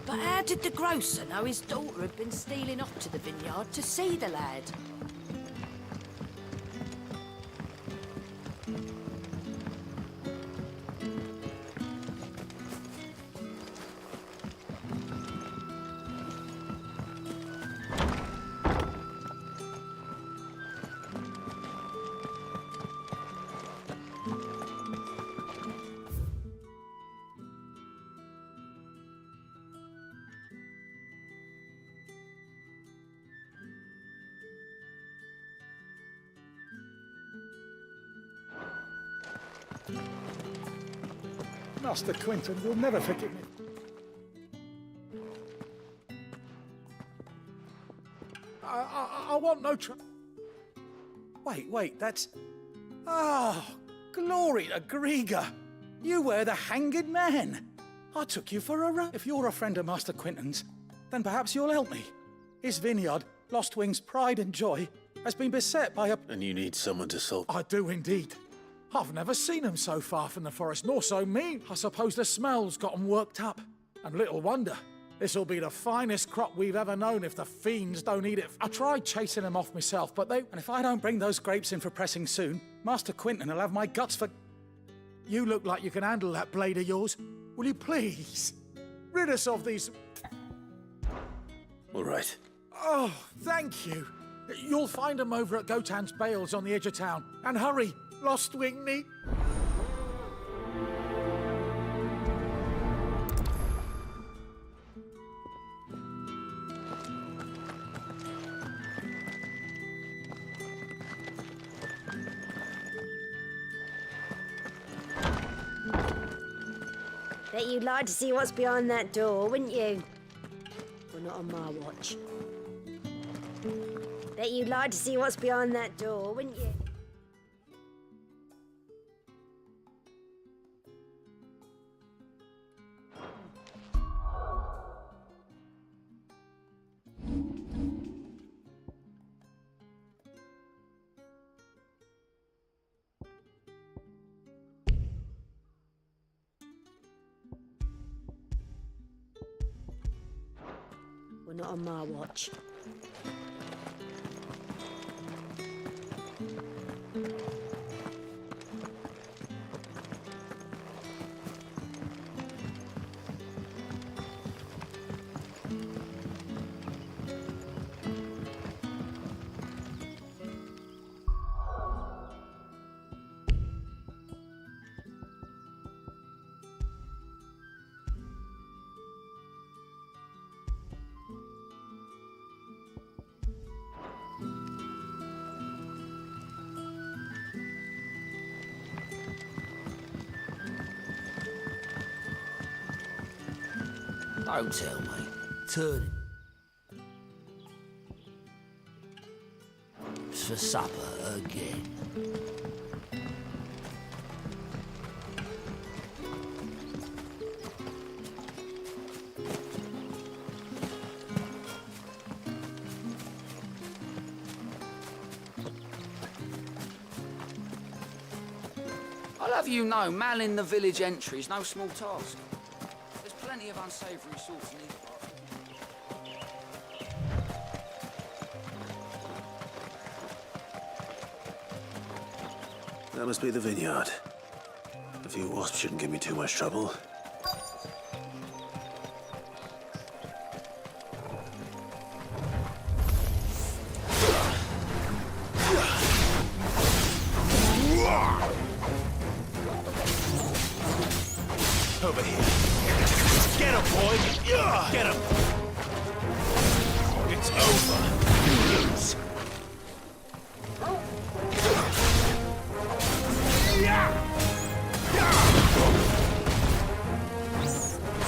But how did the grocer know his daughter had been stealing off to the vineyard to see the lad? Master Quinton will never forgive me. I want no Wait, that's... Oh, glory to Grieger. You were the hanged man. I took you for a run. If you're a friend of Master Quinton's, then perhaps you'll help me. His vineyard, Lostwing's pride and joy, has been beset by a... And you need someone to solve... I do indeed. I've never seen them so far from the forest, nor so mean. I suppose the smell's got them worked up. And little wonder. This'll be the finest crop we've ever known if the fiends don't eat it. I tried chasing them off myself, but they... And if I don't bring those grapes in for pressing soon, Master Quinton will have my guts for... You look like you can handle that blade of yours. Will you please? Rid us of these... All right. Oh, thank you. You'll find them over at Gotan's Bales on the edge of town. And hurry, Lostwing need... Bet you'd like to see what's behind that door, wouldn't you? Well, not on my watch. Bet you'd like to see what's behind that door, wouldn't you? Well, not on my watch. Don't tell me. Turn it. It's for supper again. I'll have you know, manning the village entry is no small task. There's plenty of unsavoury sorts in these parts. That must be the vineyard. A few wasps shouldn't give me too much trouble. Over here. Get him, boy! Get him! It's over. You lose.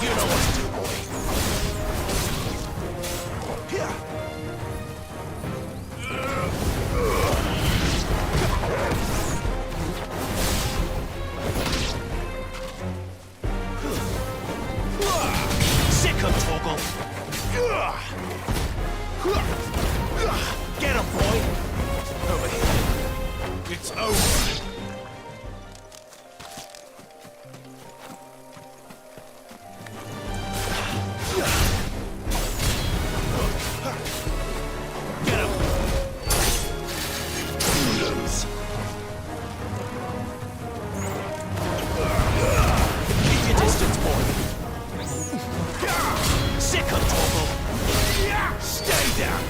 You know what to do, boy. Sick him, Torgal. Get him, boy. Over here. It's over. close! Keep your distance, boy. Sick of trouble. Stay down.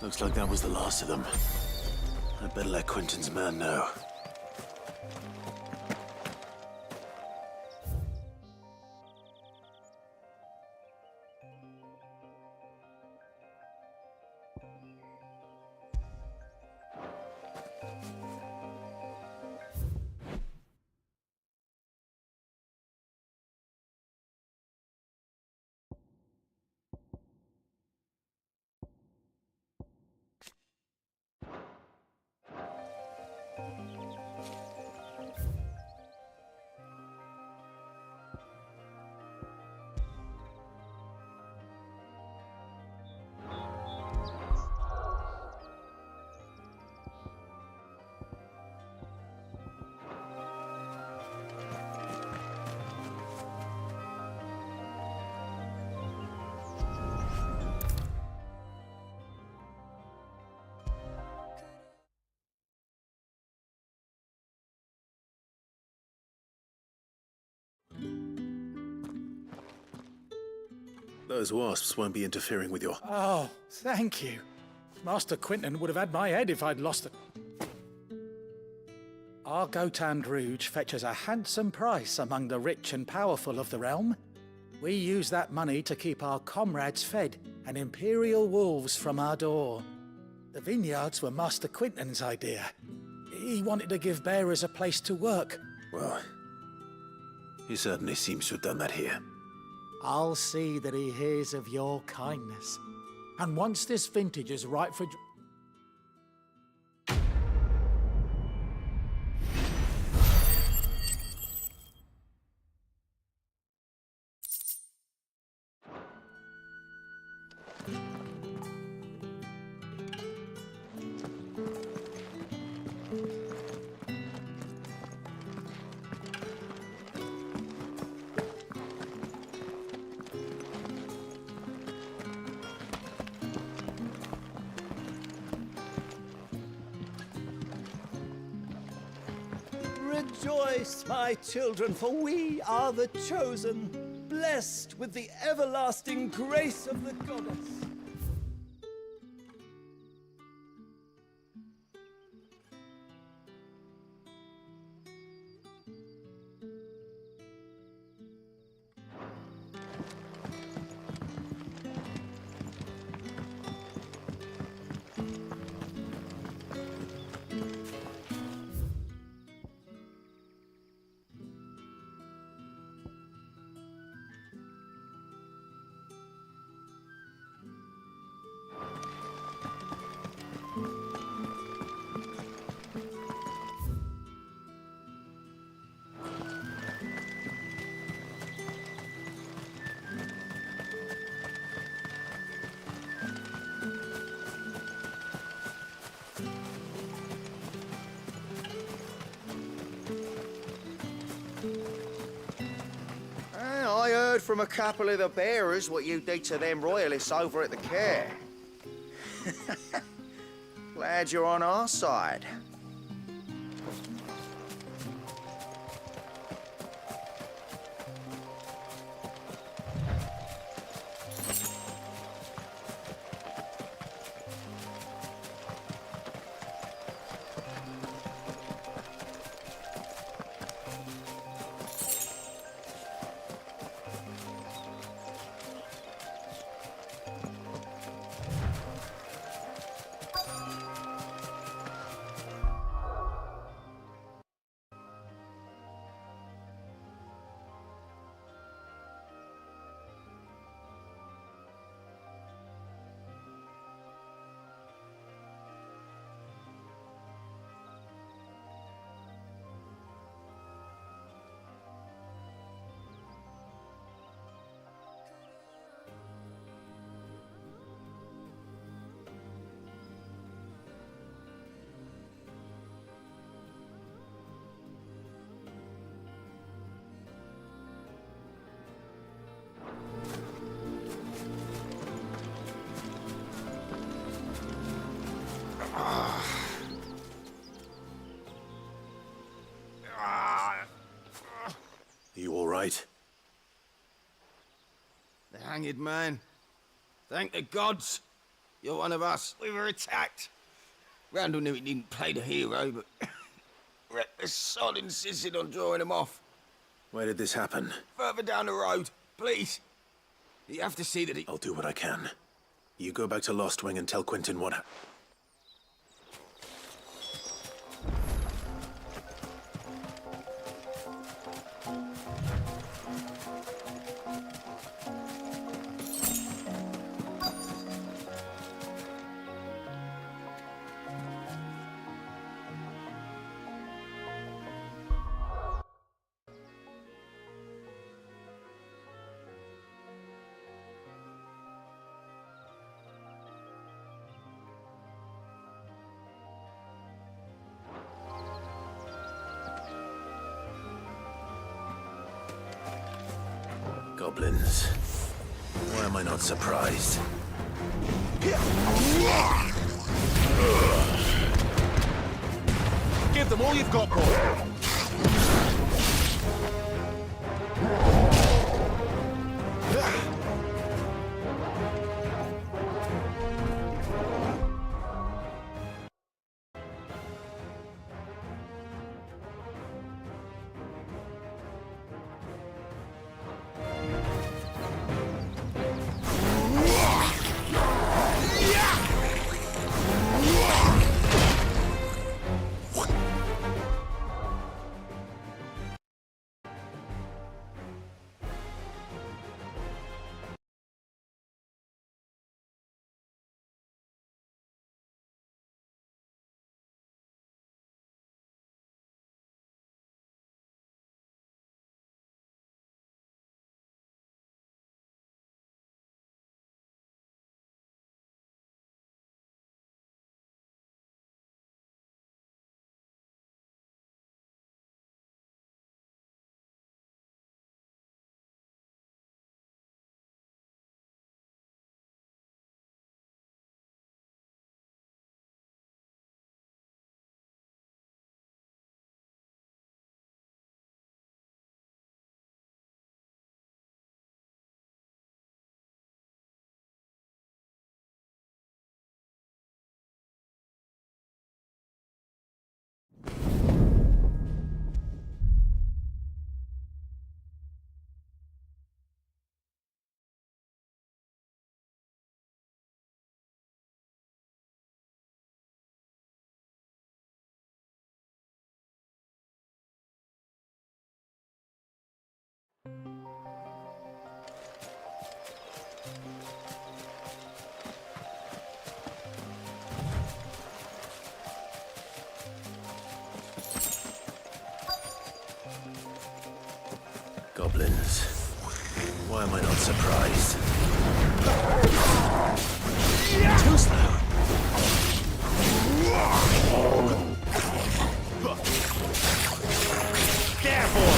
Looks like that was the last of them. I'd better let Quentin's man know. Those wasps won't be interfering with your... Oh, thank you. Master Quentin would have had my head if I'd lost it. Our Gotand Rouge fetches a handsome price among the rich and powerful of the realm. We use that money to keep our comrades fed and imperial wolves from our door. The vineyards were Master Quentin's idea. He wanted to give bearers a place to work. Well, he certainly seems to have done that here. I'll see that he hears of your kindness. And once this vintage is ripe for... Rejoice, my children, for we are the chosen, blessed with the everlasting grace of the goddess. I heard from a couple of the bearers what you did to them royalists over at the care. Glad you're on our side. The hanged man. Thank the gods. You're one of us. We were attacked. Randall knew he didn't play the hero, but the sod insisted on drawing him off. Where did this happen? Further down the road, please. You have to see that he... I'll do what I can. You go back to Lost Wing and tell Quentin what happened. Goblins. Why am I not surprised? Give them all you've got, boy. Goblins. Why am I not surprised? Too slow. There, boy.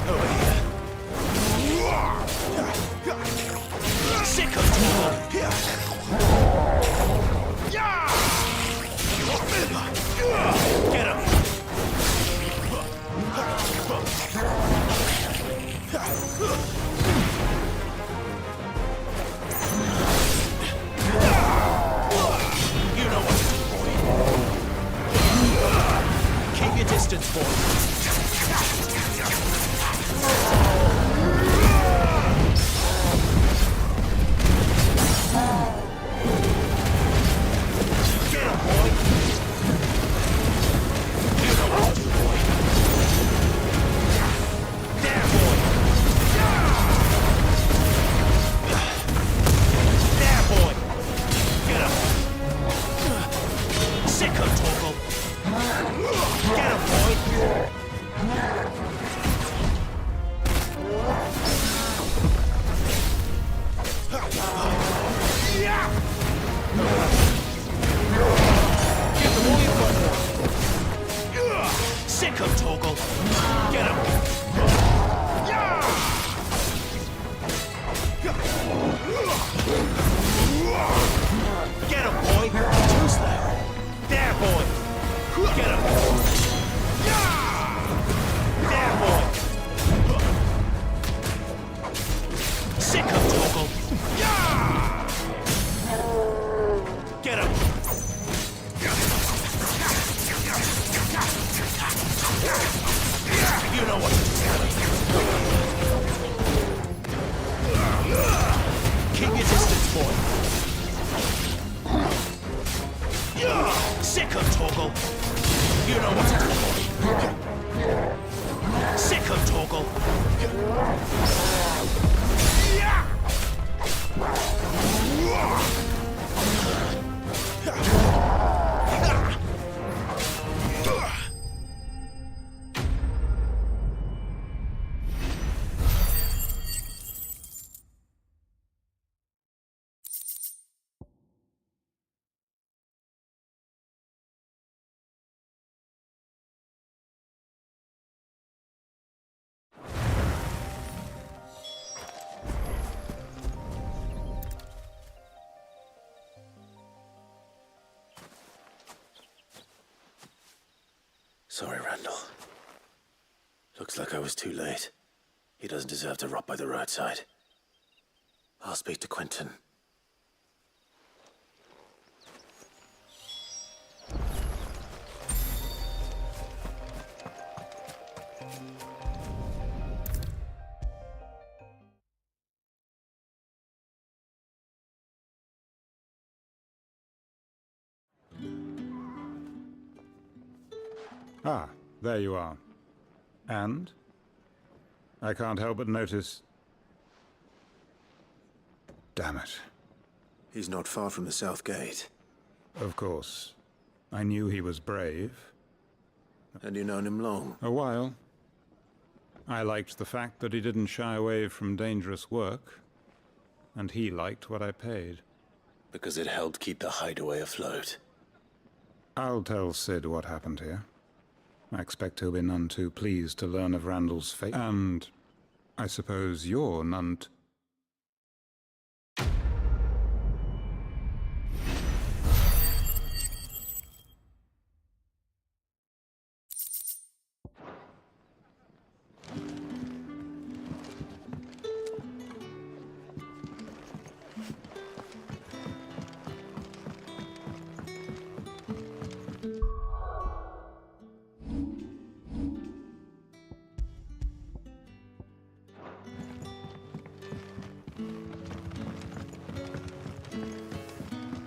Over here. Sick of Get him. Sorry, Randall. Looks like I was too late. He doesn't deserve to rot by the roadside. I'll speak to Quentin. Ah, there you are. And? I can't help but notice... Damn it. He's not far from the South Gate. Of course. I knew he was brave. And you known him long? A while. I liked the fact that he didn't shy away from dangerous work. And he liked what I paid. Because it helped keep the hideaway afloat. I'll tell Sid what happened here. I expect he'll be none too pleased to learn of Randall's fate. And I suppose you're none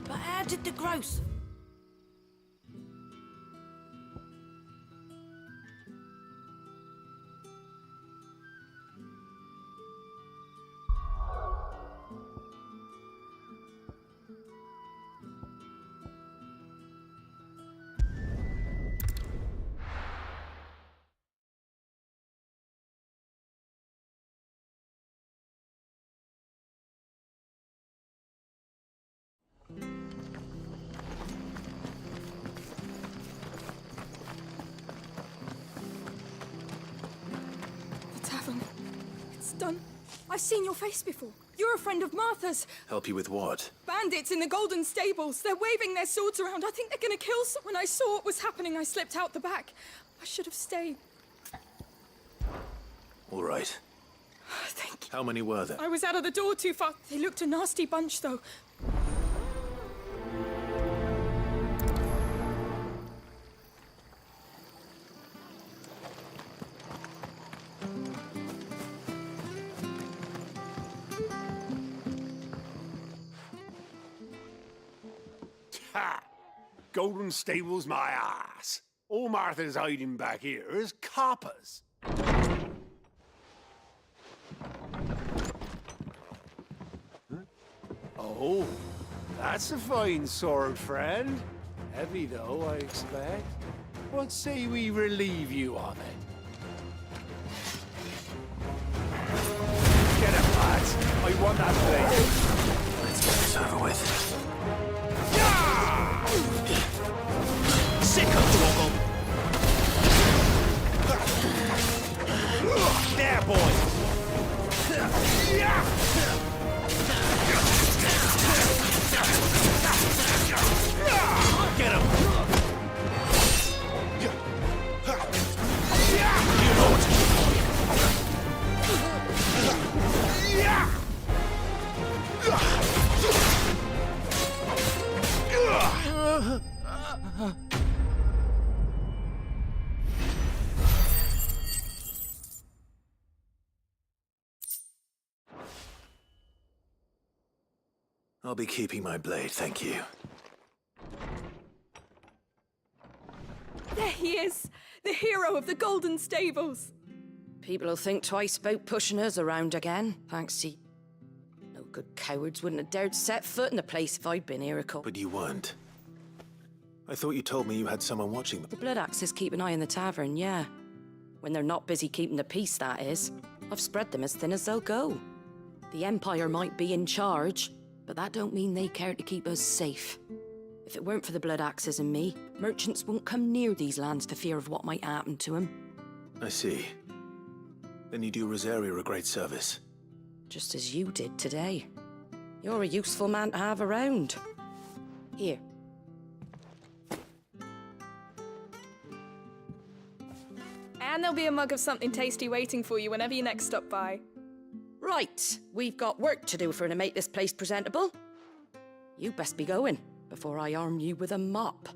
But how did the gross... The tavern. It's done. I've seen your face before. You're a friend of Martha's. Help you with what? Bandits in the Golden Stables. They're waving their swords around. I think they're gonna kill someone. When I saw what was happening, I slipped out the back. I should have stayed. All right. Thank you. How many were there? I was out of the door too far. They looked a nasty bunch, though. Ha! Golden Stables my ass. All Martha's hiding back here is coppers. Huh? Oh, that's a fine sword, friend. Heavy, though, I expect. What say we relieve you of it? Get it, lads. I want that blade. Let's get this over with. Sick of Dwoggle! There, boy! Get him! You know what to I'll be keeping my blade, thank you. There he is. The hero of the Golden Stables. People will think twice about pushing us around again, thanks to... No good cowards wouldn't have dared set foot in the place if I'd been here, But you weren't. I thought you told me you had someone watching them. The Blood Axes keep an eye on the tavern, yeah. When they're not busy keeping the peace, that is. I've spread them as thin as they'll go. The Empire might be in charge, but that don't mean they care to keep us safe. If it weren't for the Blood Axes and me, merchants wouldn't come near these lands for fear of what might happen to them. I see. Then you do Rosaria a great service. Just as you did today. You're a useful man to have around. Here. And there'll be a mug of something tasty waiting for you whenever you next stop by. Right, we've got work to do to make this place presentable. You best be going before I arm you with a mop.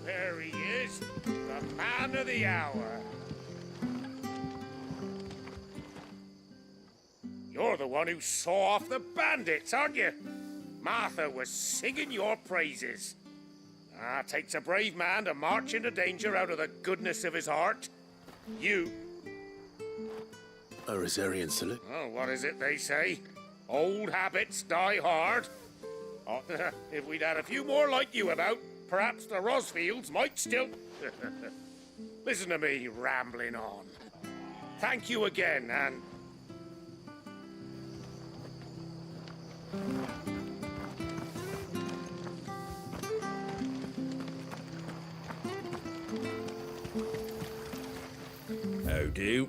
There he is, the man of the hour. You're the one who saw off the bandits, aren't you? Martha was singing your praises. Ah, takes a brave man to march into danger out of the goodness of his heart. You... A Rosarian salute. Oh, what is it they say? Old habits die hard. Oh, if we'd had a few more like you about, perhaps the Rosfields might still... Listen to me rambling on. Thank you again, and... How do?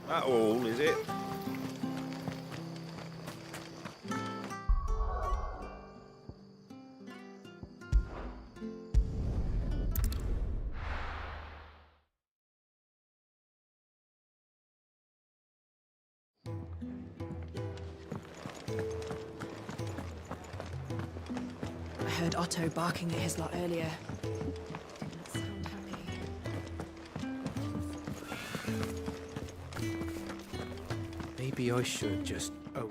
That all, is it? I heard Otto barking at his lot earlier. Maybe I should just... Oh,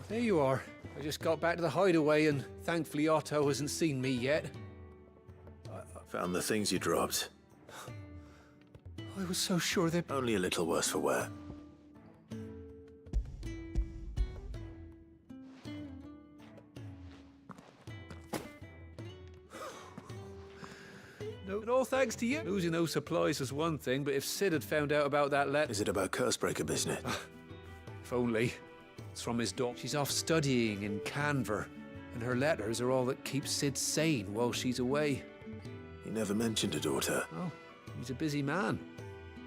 there you are. I just got back to the hideaway and thankfully Otto hasn't seen me yet. Found the things you dropped. I was so sure they'd... Only a little worse for wear. No, all thanks to you. Losing those supplies was one thing, but if Sid had found out about that letter... Is it about Cursebreaker business? If only. It's from his daughter. She's off studying in Canver, and her letters are all that keeps Sid sane while she's away. He never mentioned a daughter. Oh, he's a busy man.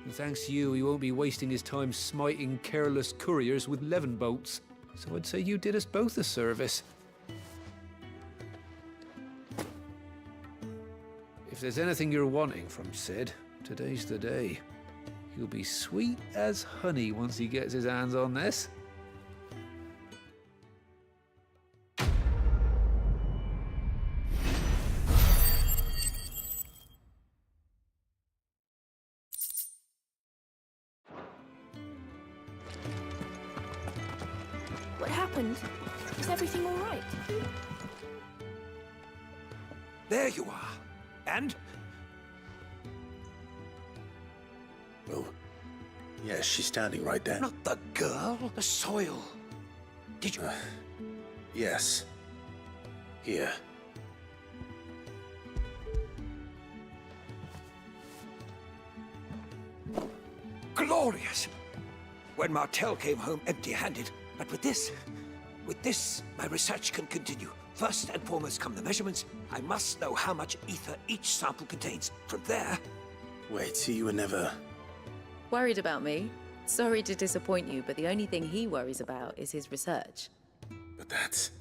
And thanks to you, he won't be wasting his time smiting careless couriers with levin boats. So I'd say you did us both a service. If there's anything you're wanting from Sid, today's the day. He'll be sweet as honey once he gets his hands on this. What happened? Is everything all right? There you are. And? Well, yes, she's standing right there. Not the girl, the soil. Did you... Yes. Here. Glorious! When Martel came home empty-handed. But with this, my research can continue. First and foremost come the measurements. I must know how much ether each sample contains. From there... Wait, so you were never... Worried about me? Sorry to disappoint you, but the only thing he worries about is his research. But that's...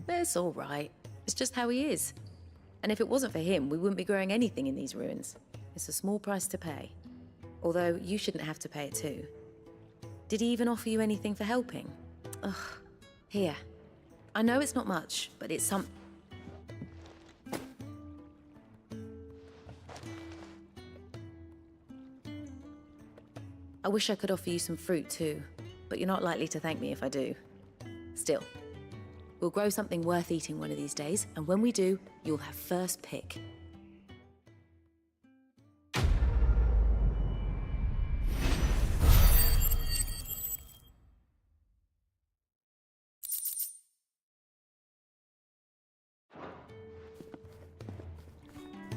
That's all right. It's just how he is. And if it wasn't for him, we wouldn't be growing anything in these ruins. It's a small price to pay. Although, you shouldn't have to pay it too. Did he even offer you anything for helping? Ugh. Here. I know it's not much, but it's some... I wish I could offer you some fruit too, but you're not likely to thank me if I do. Still, we'll grow something worth eating one of these days, and when we do, you'll have first pick.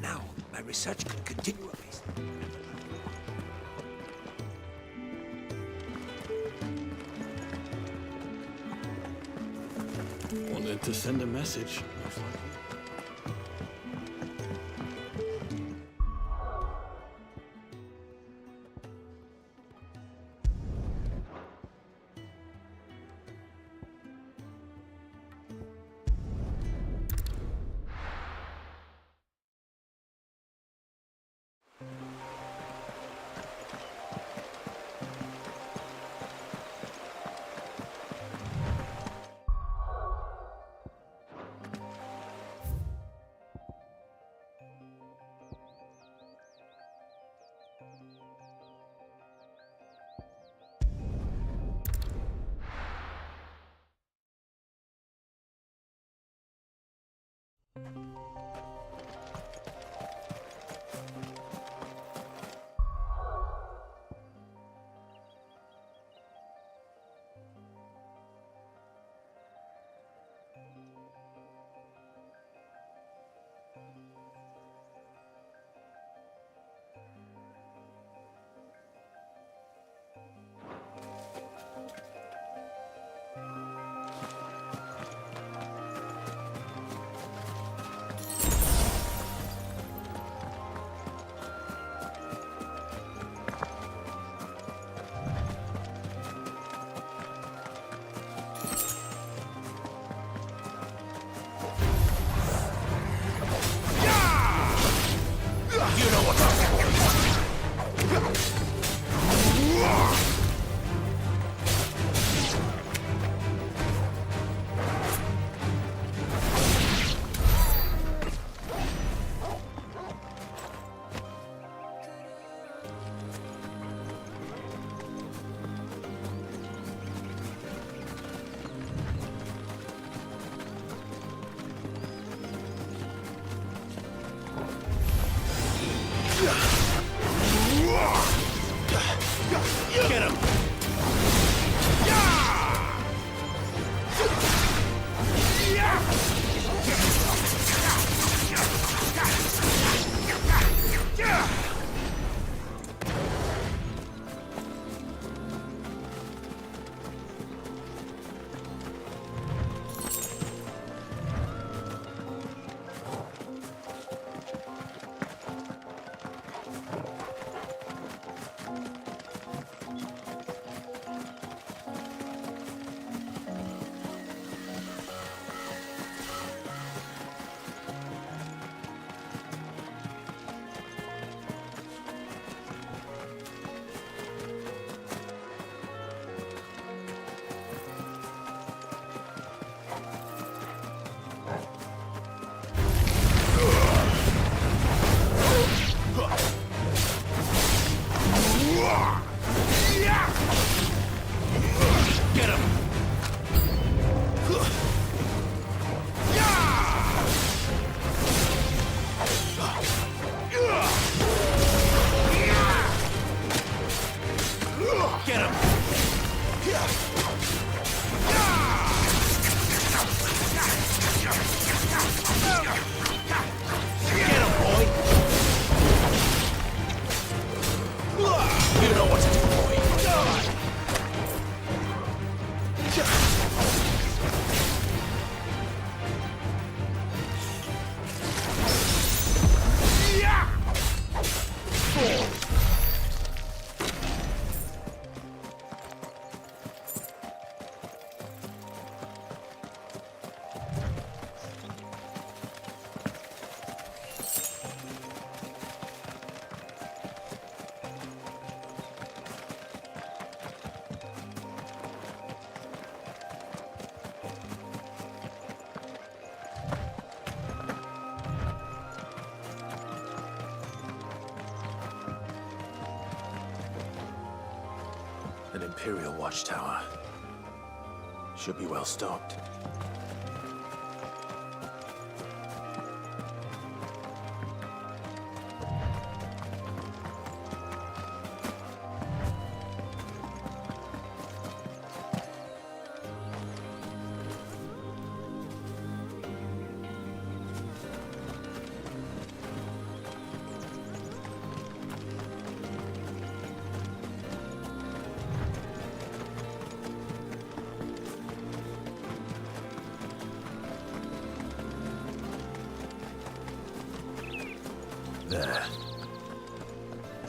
Now, my research can continue apace. Wanted to send a message, most likely. Get him! An Imperial watchtower. Should be well stocked.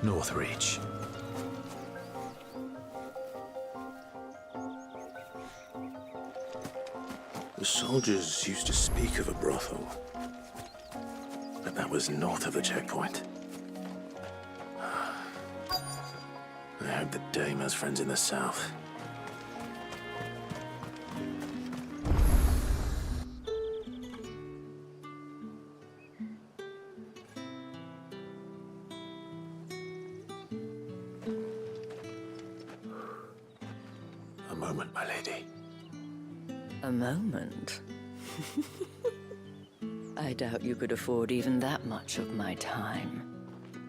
Northreach. The soldiers used to speak of a brothel, but that was north of the checkpoint. I heard the dame has friends in the south. A moment, my lady. A moment? I doubt you could afford even that much of my time.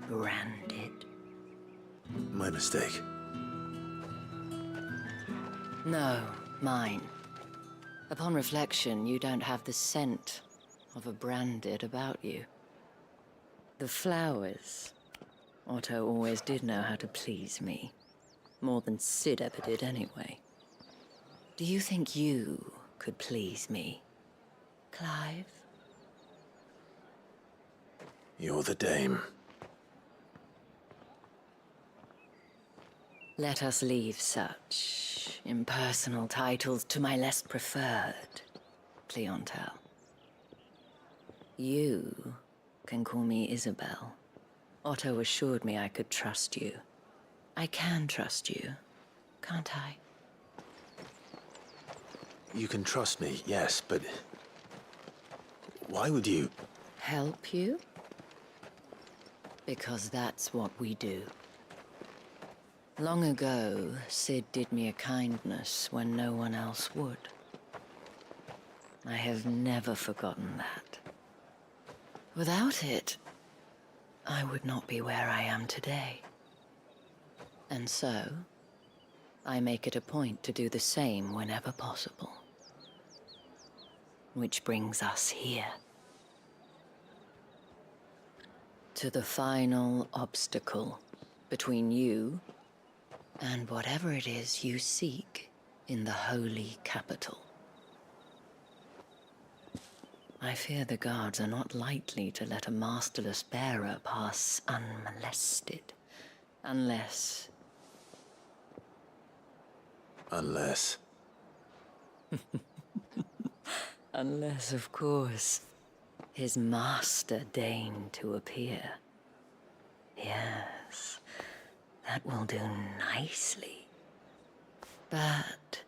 Branded. My mistake. No, mine. Upon reflection, you don't have the scent of a branded about you. The flowers. Otto always did know how to please me. More than Sid ever did anyway. Do you think you could please me, Clive? You're the dame. Let us leave such impersonal titles to my less preferred clientele. You can call me Isabel. Otto assured me I could trust you. I can trust you, can't I? You can trust me, yes, but why would you? Help you? Because that's what we do. Long ago, Sid did me a kindness when no one else would. I have never forgotten that. Without it, I would not be where I am today. And so, I make it a point to do the same whenever possible. Which brings us here. To the final obstacle between you and whatever it is you seek in the holy capital. I fear the guards are not likely to let a masterless bearer pass unmolested. Unless... Unless... Unless, of course, his master deigned to appear. Yes, that will do nicely. But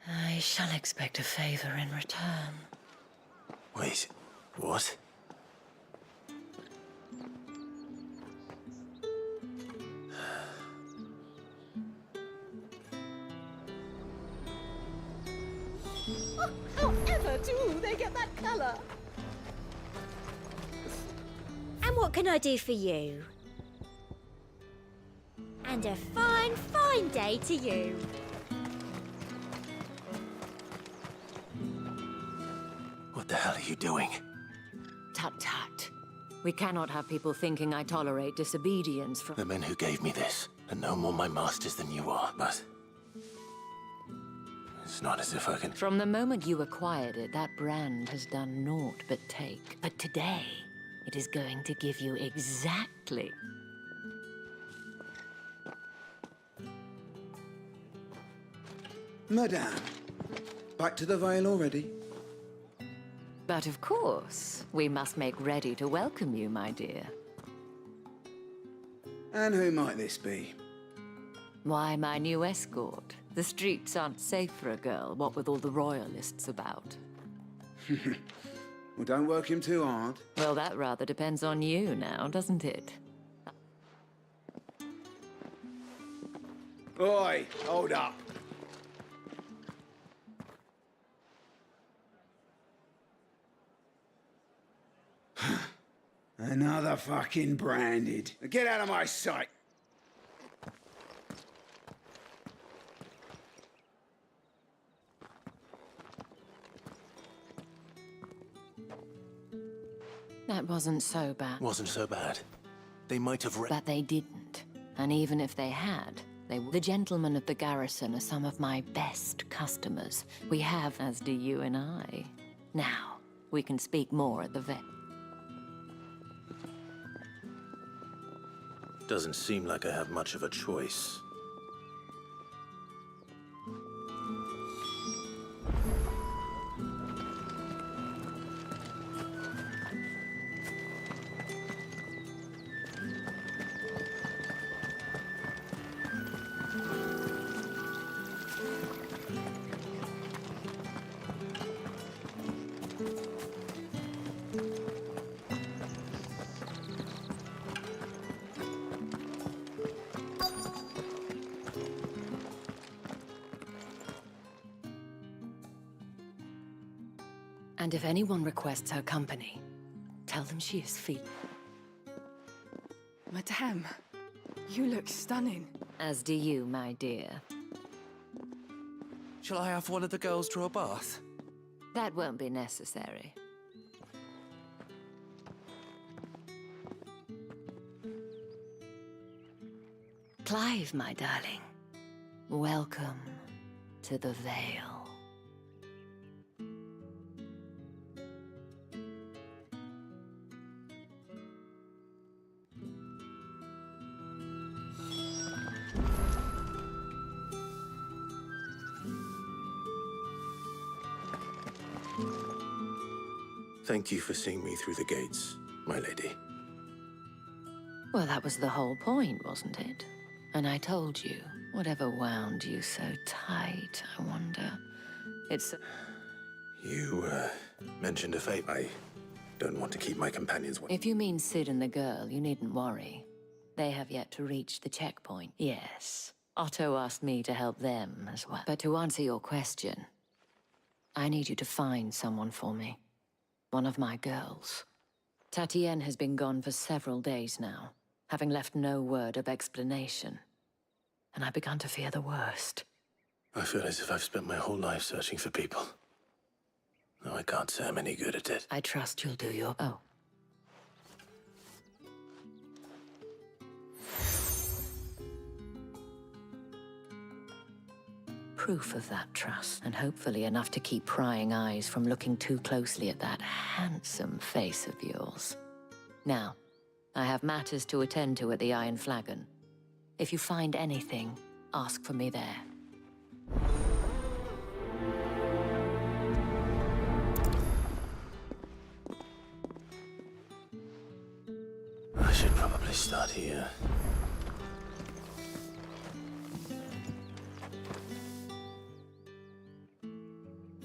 I shall expect a favor in return. Wait, what? However do they get that colour? And what can I do for you? And a fine, fine day to you. What the hell are you doing? Tut tut. We cannot have people thinking I tolerate disobedience from... The men who gave me this are no more my masters than you are, but... It's not as if I can... From the moment you acquired it, that brand has done naught but take. But today, it is going to give you exactly... Madame, back to the Vale already? But of course, we must make ready to welcome you, my dear. And who might this be? Why, my new escort. The streets aren't safe for a girl, what with all the royalists about. Well, don't work him too hard. Well, that rather depends on you now, doesn't it? Oi, hold up. Another fucking branded. Get out of my sight. That wasn't so bad. Wasn't so bad. They might have But they didn't. And even if they had, the gentlemen of the garrison are some of my best customers. We have, as do you and I. Now, we can speak more at the vet. Doesn't seem like I have much of a choice. And if anyone requests her company, tell them she is free. Madame, you look stunning. As do you, my dear. Shall I have one of the girls draw a bath? That won't be necessary. Clive, my darling. Welcome to the Vale. Thank you for seeing me through the gates, my lady. Well, that was the whole point, wasn't it? And I told you, whatever wound you so tight, I wonder. It's... You, mentioned a favor. I don't want to keep my companions waiting. If you mean Sid and the girl, you needn't worry. They have yet to reach the checkpoint. Yes, Otto asked me to help them as well. But to answer your question, I need you to find someone for me. One of my girls. Tatienne has been gone for several days now, having left no word of explanation. And I've begun to fear the worst. I feel as if I've spent my whole life searching for people. No, I can't say I'm any good at it. I trust you'll do your... Oh. Proof of that trust, and hopefully enough to keep prying eyes from looking too closely at that handsome face of yours. Now, I have matters to attend to at the Iron Flagon. If you find anything, ask for me there. I should probably start here.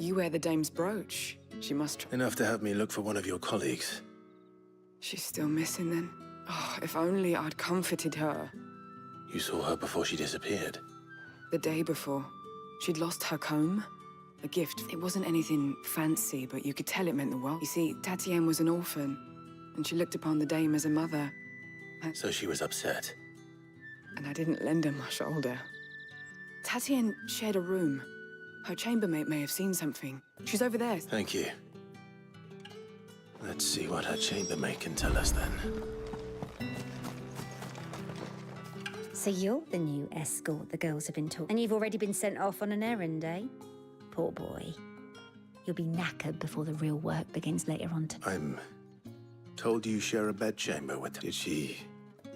You wear the dame's brooch. She must... Enough to have me look for one of your colleagues. She's still missing then. Oh, if only I'd comforted her. You saw her before she disappeared. The day before. She'd lost her comb. A gift. It wasn't anything fancy, but you could tell it meant the world. You see, Tatienne was an orphan, and she looked upon the dame as a mother. So she was upset. And I didn't lend her my shoulder. Tatienne shared a room. Her chambermaid may have seen something. She's over there. Thank you. Let's see what her chambermaid can tell us then. So you're the new escort the girls have been talking. And you've already been sent off on an errand, eh? Poor boy. You'll be knackered before the real work begins later on tonight. I'm told you share a bedchamber with her. Did she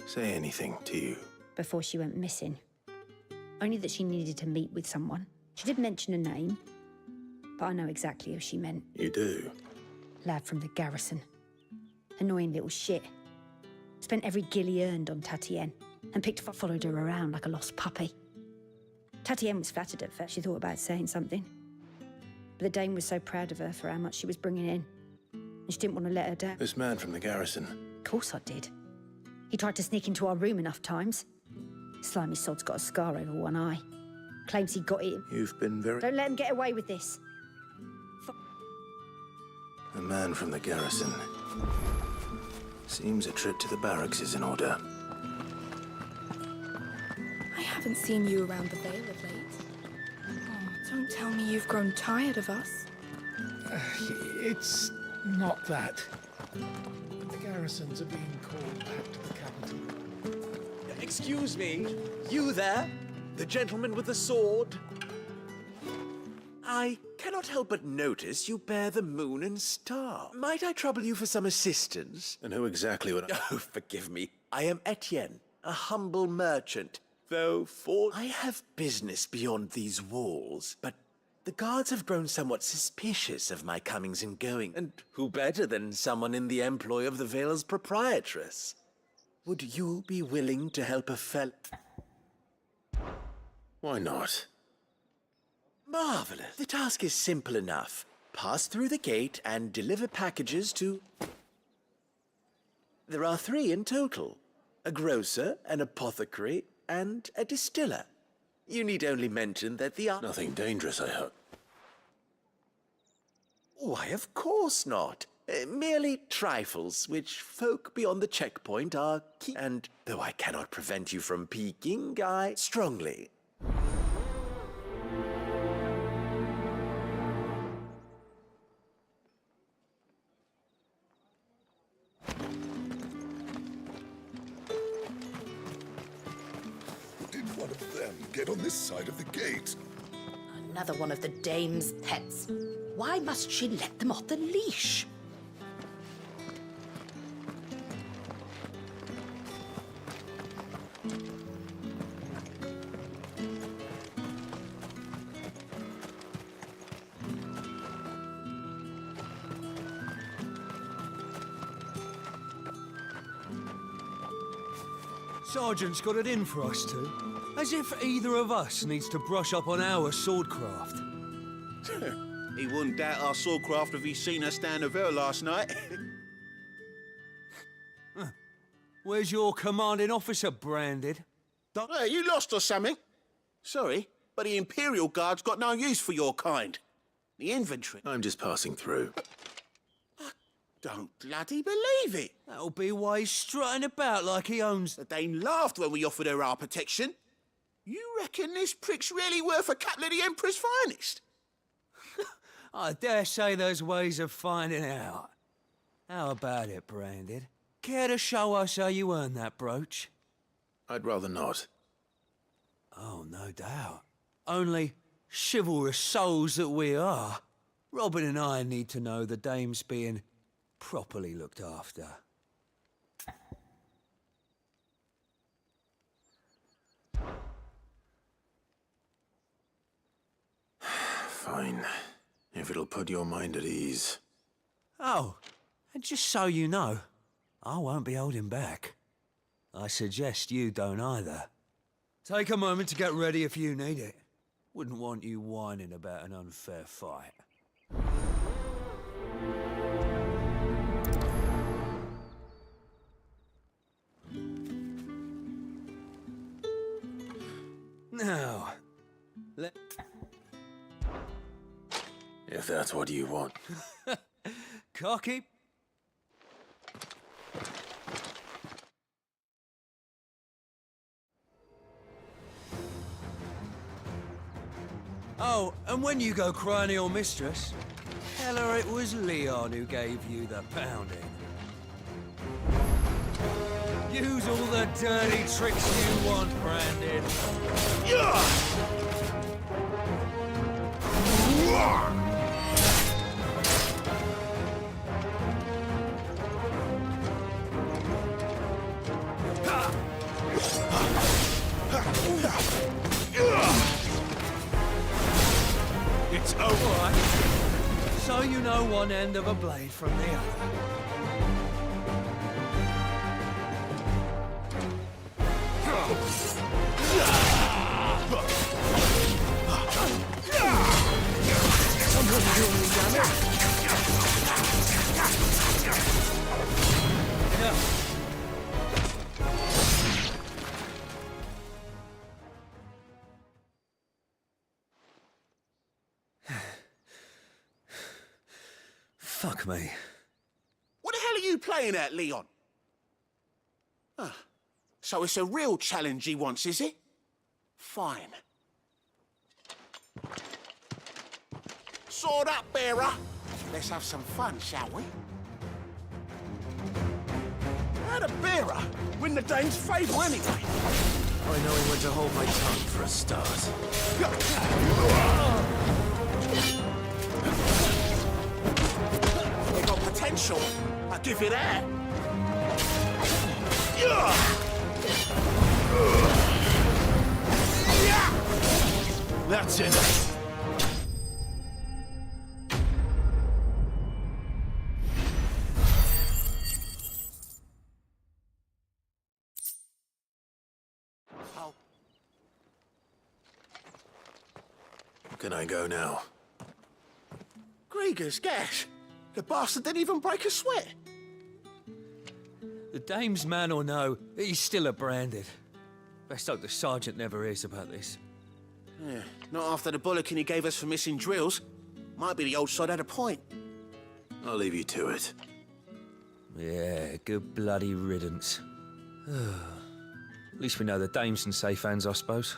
say anything to you? Before she went missing. Only that she needed to meet with someone. She did mention a name, but I know exactly who she meant. You do? Lad from the garrison. Annoying little shit. Spent every guil he earned on Tatienne, and followed her around like a lost puppy. Tatienne was flattered at first. She thought about saying something. But the dame was so proud of her for how much she was bringing in, and she didn't want to let her down. This man from the garrison. Of course I did. He tried to sneak into our room enough times. Slimy sod's got a scar over one eye. Claims he got it. You've been very... Don't let him get away with this. A man from the garrison. Seems a trip to the barracks is in order. I haven't seen you around the Vale of late. Oh, don't tell me you've grown tired of us. It's not that. The garrisons are being called back to the capital. Excuse me, you there? The gentleman with the sword? I cannot help but notice you bear the moon and star. Might I trouble you for some assistance? And who exactly would I... Oh, forgive me. I am Etienne, a humble merchant, though I have business beyond these walls, but the guards have grown somewhat suspicious of my comings and going, and who better than someone in the employ of the Vale's proprietress? Would you be willing to help a Why not? Marvelous. The task is simple enough. Pass through the gate and deliver packages to... There are 3 in total. A grocer, an apothecary, and a distiller. You need only mention that the... Nothing dangerous, I hope. Why, of course not. Merely trifles, which folk beyond the checkpoint are key. And though I cannot prevent you from peeking, I strongly... Did one of them get on this side of the gate? Another one of the dame's pets. Why must she let them off the leash? Sergeant's got it in for us two. As if either of us needs to brush up on our swordcraft. He wouldn't doubt our swordcraft if he'd seen us down the Vale last night. Where's your commanding officer branded? Hey, you lost or something? Sorry, but the Imperial Guard's got no use for your kind. The infantry. I'm just passing through. Don't bloody believe it. That'll be why he's strutting about like he owns... The Dane laughed when we offered her our protection. You reckon this prick's really worth a couple of the Emperor's finest? I dare say there's ways of finding out. How about it, Branded? Care to show us how you earned that brooch? I'd rather not. Oh, no doubt. Only chivalrous souls that we are, Robin and I need to know the dame's being properly looked after. Fine. If it'll put your mind at ease. Oh, and just so you know, I won't be holding back. I suggest you don't either. Take a moment to get ready if you need it. Wouldn't want you whining about an unfair fight. Now, If that's what you want. Cocky. Oh, and when you go crying to your mistress, tell her it was Leon who gave you the pounding. Use all the dirty tricks you want, Brandon. It's over. So you know one end of a blade from the other. Fuck me. What the hell are you playing at, Leon? So it's a real challenge he wants, is it? Fine. Sword up, bearer. Let's have some fun, shall we? How'd a bearer win the Dane's favour anyway? I know when to hold my tongue for a start. They got potential. I'll give you that. That's it. Can I go now? Grieger's gas. The bastard didn't even break a sweat. The dame's man or no, he's still a branded. Best hope the sergeant never hears about this. Yeah, not after the bollocking he gave us for missing drills. Might be the old sod had a point. I'll leave you to it. Yeah, good bloody riddance. At least we know the dame's in safe hands, I suppose.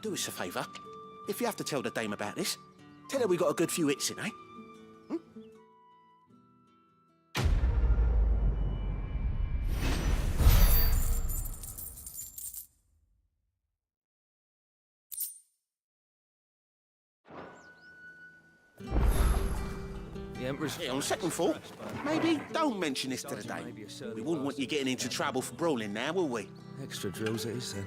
Do us a favour. If you have to tell the dame about this, tell her we got a good few hits in, eh? The Emperor's... Yeah, on second thought, maybe don't mention this to the dame. We wouldn't want you getting into trouble for brawling now, will we? Extra drills it is, then.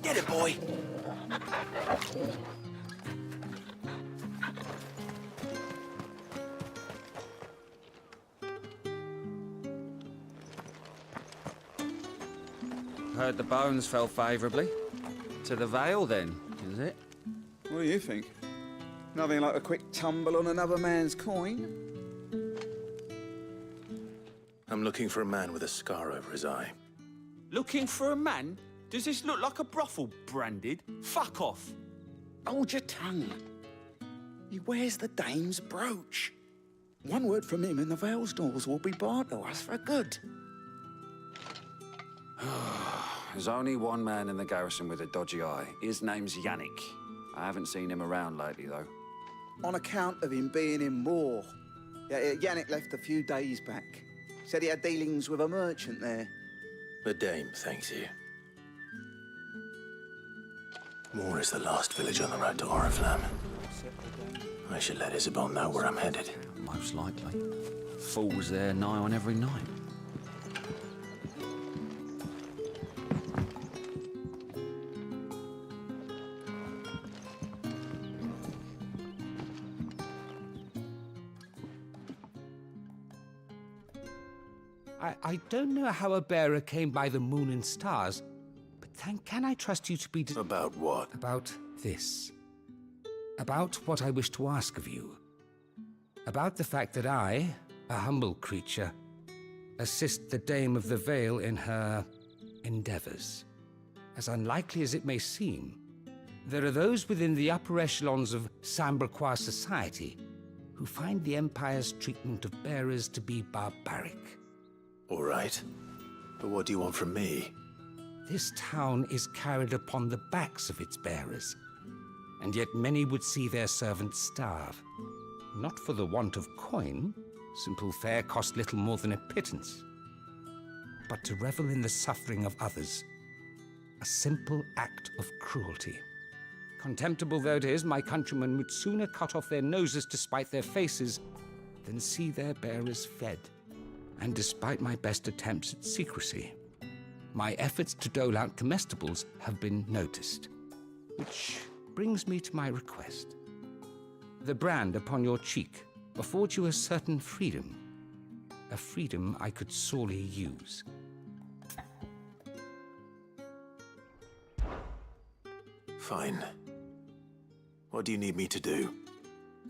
Get it, boy! Heard the bones fell favourably. To the Vale, then, is it? What do you think? Nothing like a quick tumble on another man's coin? I'm looking for a man with a scar over his eye. Looking for a man? Does this look like a brothel, branded? Fuck off. Hold your tongue. He wears the dame's brooch. One word from him and the Vale's doors will be barred to us for good. There's only one man in the garrison with a dodgy eye. His name's Yannick. I haven't seen him around lately, though. On account of him being in war. Yeah, Yannick left a few days back. Said he had dealings with a merchant there. The dame thanks you. Moor is the last village on the road to Oriflamme. I should let Isabel know where I'm headed. Most likely. Fools there nigh on every night. I don't know how a bearer came by the moon and stars, but can I trust you to be... About what? About this. About what I wish to ask of you. About the fact that I, a humble creature, assist the Dame of the Vale in her endeavors. As unlikely as it may seem, there are those within the upper echelons of Samberquois society who find the Empire's treatment of bearers to be barbaric. All right. But what do you want from me? This town is carried upon the backs of its bearers, and yet many would see their servants starve. Not for the want of coin, simple fare cost little more than a pittance, but to revel in the suffering of others, a simple act of cruelty. Contemptible though it is, my countrymen would sooner cut off their noses to spite their faces than see their bearers fed. And despite my best attempts at secrecy, my efforts to dole out comestibles have been noticed. Which brings me to my request. The brand upon your cheek affords you a certain freedom. A freedom I could sorely use. Fine. What do you need me to do?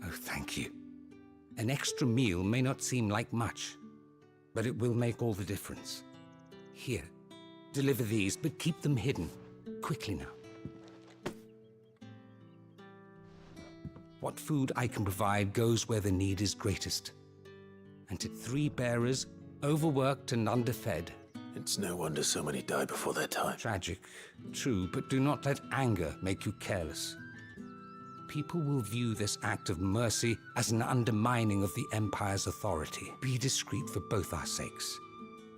Oh, thank you. An extra meal may not seem like much, but it will make all the difference. Here, deliver these, but keep them hidden. Quickly now. What food I can provide goes where the need is greatest. And to 3 bearers, overworked and underfed. It's no wonder so many die before their time. Tragic, true, but do not let anger make you careless. People will view this act of mercy as an undermining of the Empire's authority. Be discreet for both our sakes,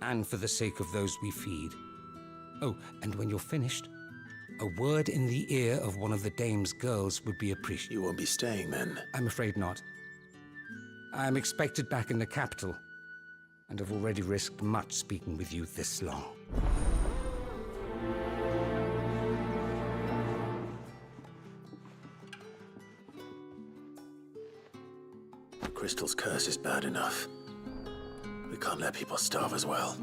and for the sake of those we feed. Oh, and when you're finished, a word in the ear of one of the Dame's girls would be appreciated. You won't be staying then? I'm afraid not. I'm expected back in the capital. and have already risked much speaking with you this long. The crystal's curse is bad enough. We can't let people starve as well.